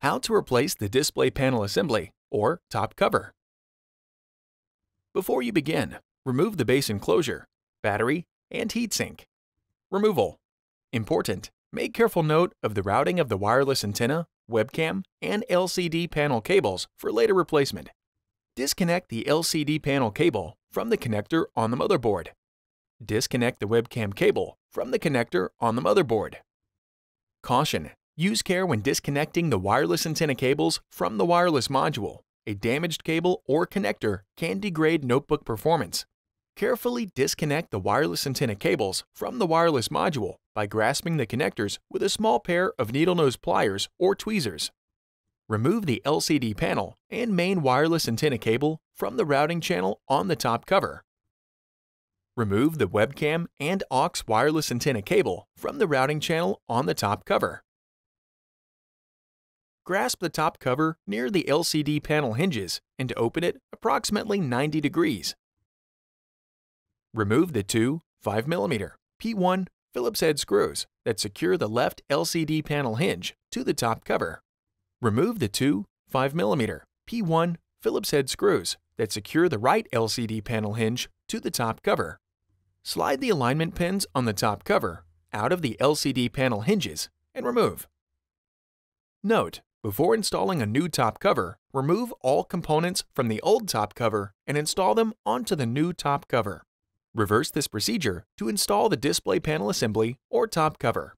How to replace the display panel assembly, or top cover. Before you begin, remove the base enclosure, battery, and heatsink. Removal. Important: make careful note of the routing of the wireless antenna, webcam, and LCD panel cables for later replacement. Disconnect the LCD panel cable from the connector on the motherboard. Disconnect the webcam cable from the connector on the motherboard. Caution: use care when disconnecting the wireless antenna cables from the wireless module. A damaged cable or connector can degrade notebook performance. Carefully disconnect the wireless antenna cables from the wireless module by grasping the connectors with a small pair of needle nose pliers or tweezers. Remove the LCD panel and main wireless antenna cable from the routing channel on the top cover. Remove the webcam and aux wireless antenna cable from the routing channel on the top cover. Grasp the top cover near the LCD panel hinges and open it approximately 90 degrees. Remove the two 5mm P1 Phillips head screws that secure the left LCD panel hinge to the top cover. Remove the two 5mm P1 Phillips head screws that secure the right LCD panel hinge to the top cover. Slide the alignment pins on the top cover out of the LCD panel hinges and remove. Note: before installing a new top cover, remove all components from the old top cover and install them onto the new top cover. Reverse this procedure to install the display panel assembly or top cover.